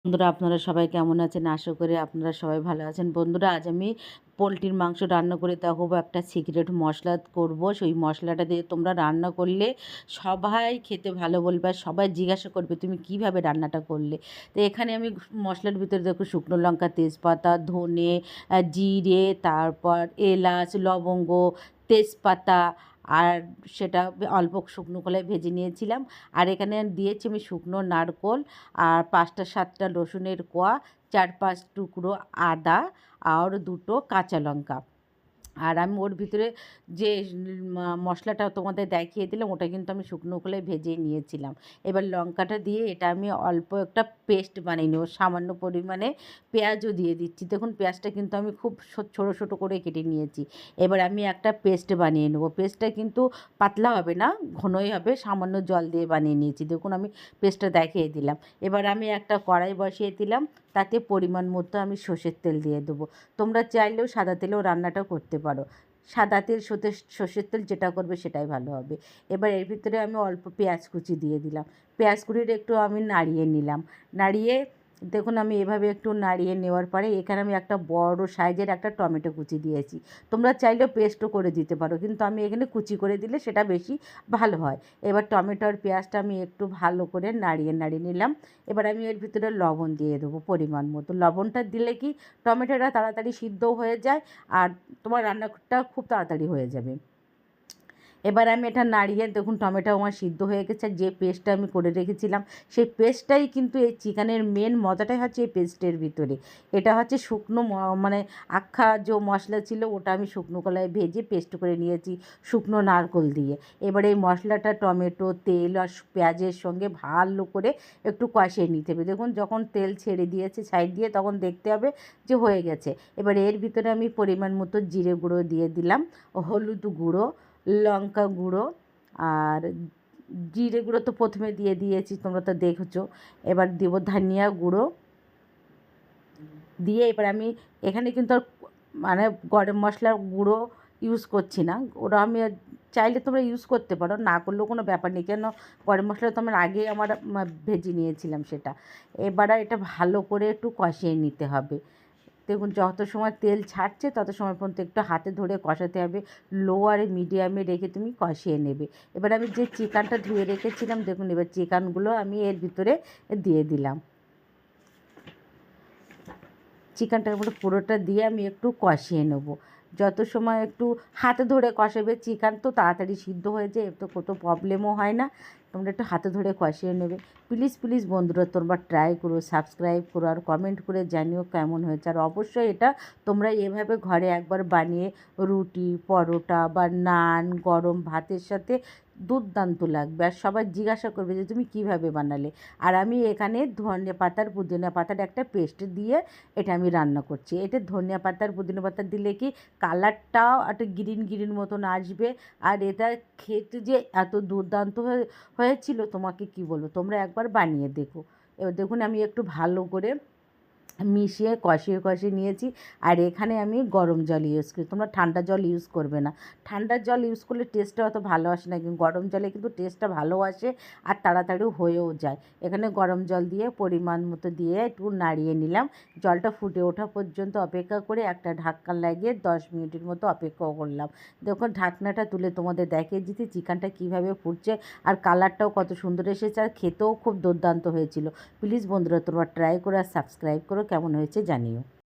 বন্ধুরা, আপনারা সবাই কেমন আছেন? আশা করি আপনারা সবাই ভালো আছেন। বন্ধুরা, আজ আমি পোলট্রির মাংস রান্না করে দেখাবো। একটা সিক্রেট মশলা করব। সেই মশলাটা দিয়ে তোমরা রান্না করলে সবাই খেতে ভালো বলবে, আর সবাই জিজ্ঞাসা করবে তুমি কিভাবে রান্নাটা করলে। তো এখানে আমি মশলার ভিতরে দেখো শুকনো লঙ্কা, তেজপাতা, ধনে, জিরে, তারপর এলাচ, লবঙ্গ, তেজপাতা, আর সেটা অল্প শুকনো কলায় ভেজে নিয়েছিলাম। আর এখানে দিয়েছি আমি শুকনো নারকোল, আর ৫টা ৭টা রসুনের কোয়া, ৪-৫ টুকরো আদা, আর ২টো কাঁচা লঙ্কা। আর আমি ওর ভিতরে যে মশলাটা তোমাদের দেখিয়ে দিলাম, ওটা কিন্তু আমি শুকনো খোলায় ভেজে নিয়েছিলাম। এবার লঙ্কাটা দিয়ে এটা আমি অল্প একটা পেস্ট বানিয়ে নেব। সামান্য পরিমাণে পেঁয়াজও দিয়ে দিচ্ছি। দেখুন, পেঁয়াজটা কিন্তু আমি খুব ছোটো ছোটো করে কেটে নিয়েছি। এবার আমি একটা পেস্ট বানিয়ে নেব। পেস্টটা কিন্তু পাতলা হবে না, ঘনই হবে। সামান্য জল দিয়ে বানিয়ে নিয়েছি। দেখুন, আমি পেস্টটা দেখিয়ে দিলাম। এবার আমি একটা কড়াই বসিয়ে দিলাম, তাতে পরিমাণ মতো আমি সর্ষের তেল দিয়ে দেবো। তোমরা চাইলেও সাদা তেলেও রান্নাটা করতে পারো। সাদা তেল সাথে সর্ষের তেল যেটা করবে সেটাই ভালো হবে। এবার এর ভিতরে আমি অল্প পেঁয়াজ কুচি দিয়ে দিলাম। পেঁয়াজ কুচিটা একটু আমি নাড়িয়ে নিলাম। নাড়িয়ে দেখুন, আমি এভাবে একটু নাড়িয়ে নেওয়ার পরে এখানে আমি একটা বড় সাইজের একটা টমেটো কুচি দিয়েছি। তোমরা চাইলেও পেস্টও করে দিতে পারো, কিন্তু আমি এখানে কুচি করে দিলে সেটা বেশি ভালো হয়। এবার টমেটো আর পেঁয়াজটা আমি একটু ভালো করে নাড়িয়ে নাড়িয়ে নিলাম। এবার আমি এর ভিতরে লবণ দিয়ে দেবো পরিমাণ মতো। লবণটা দিলে কি, টমেটোটা তাড়াতাড়ি সিদ্ধও হয়ে যায়, আর তোমার রান্নাটা খুব তাড়াতাড়ি হয়ে যাবে। এবার আমি এটা নাড়িয়ে দেখুন, টমেটো আমার সিদ্ধ হয়ে গেছে। যে পেস্টটা আমি করে রেখেছিলাম, সেই পেস্টটাই কিন্তু এই চিকেনের মেন মজাটাই হচ্ছে এই পেস্টের ভিতরে। এটা হচ্ছে শুকনো মানে আখা যে মশলা ছিল, ওটা আমি শুকনো কলায় ভেজে পেস্ট করে নিয়েছি শুকনো নারকেল দিয়ে। এবার এই মশলাটা টমেটো, তেল আর পেঁয়াজের সঙ্গে ভালো করে একটু কষিয়ে নিতে হবে। দেখুন, যখন তেল ছেড়ে দিয়েছে সাইড দিয়ে, তখন দেখতে হবে যে হয়ে গেছে। এবার এর ভিতরে আমি পরিমাণ মতো জিরে গুঁড়ো দিয়ে দিলাম, হলুদ গুঁড়ো, লঙ্কা গুঁড়ো, আর জিরে গুঁড়ো তো প্রথমে দিয়ে দিয়েছি, তোমরা তো দেখেছো। এবার দেবো ধনিয়া গুঁড়ো দিয়ে, এবার আমি এখানে কিন্তু আর মানে গরম মশলার গুঁড়ো ইউজ করছি না। ওরা আমি চাইলে তোমরা ইউজ করতে পারো, না করলেও কোনো ব্যাপার নেই, কেন গরম মশলা তো আমার আগেই ভেজে নিয়েছিলাম সেটা। এবার এটা ভালো করে একটু কষিয়ে নিতে হবে। দেখুন, যত সময় তেল ছাড়ছে তত সময় পর্যন্ত একটু হাতে ধরে কষাতে হবে। লো আর মিডিয়ামে রেখে তুমি কষিয়ে নেবে। এবার আমি যে চিকেনটা ধুয়ে রেখেছিলাম, দেখুন এবার চিকেনগুলো আমি এর ভিতরে দিয়ে দিলাম। চিকেনটার মধ্যে পুরোটা দিয়ে আমি একটু কষিয়ে নেব। যত সময় একটু হাতে ধরে কষাবে, চিকেন তো তাড়াতাড়ি সিদ্ধ হয়ে যায়, তো কত প্রবলেমও হয় না। তোমরা একটু হাতে ধরে কষিয়ে নেবে। প্লিজ প্লিজ বন্ধুরা, তোমরা ট্রাই করো, সাবস্ক্রাইব করো, আর কমেন্ট করে জানিও কেমন হয়েছে। আর অবশ্যই এটা তোমরা এভাবে ঘরে একবার বানিয়ে রুটি, পরোটা বা নান, গরম ভাতের সাথে দুর্দান্ত লাগবে, আর সবাই জিজ্ঞাসা করবে যে তুমি কিভাবে বানালে। আর আমি এখানে ধনিয়া পাতার, পুদিনা পাতার একটা পেস্ট দিয়ে এটা আমি রান্না করছি। এতে ধনিয়া পাতার, পুদিনা পাতা দিলে কি কালারটাও একটা গ্রিন গ্রিন মতন আসবে। আর এটা খেতে যে এত দুর্দান্ত হয়েছিল, তোমাকে কি বলবো, তোমরা একবার বানিয়ে দেখো। এবার দেখুন, আমি একটু ভালো করে মিশিয়ে কষিয়ে কষিয়ে নিয়েছি। আর এখানে আমি গরম জল ইউজ করি, তোমরা ঠান্ডা জল ইউজ করবে না। ঠান্ডার জল ইউজ করলে টেস্টটা অত ভালো আসে না, কিন্তু গরম জলে কিন্তু টেস্টটা ভালো আসে, আর তাড়াতাড়ি হয়েও যায়। এখানে গরম জল দিয়ে পরিমাণ মতো দিয়ে একটু নাড়িয়ে নিলাম। জলটা ফুটে ওঠা পর্যন্ত অপেক্ষা করে একটা ঢাকনা লাগিয়ে 10 মিনিটের মতো অপেক্ষা করলাম। দেখুন, ঢাকনাটা তুলে তোমাদের দেখিয়ে দিচ্ছি চিকেনটা কীভাবে ফুটছে, আর কালারটাও কত সুন্দর এসেছে, আর খেতেও খুব দুর্দান্ত হয়েছিল। প্লিজ বন্ধুরা, তোমরা ট্রাই করো আর সাবস্ক্রাইব করো, কেমন হয়েছে জানিও।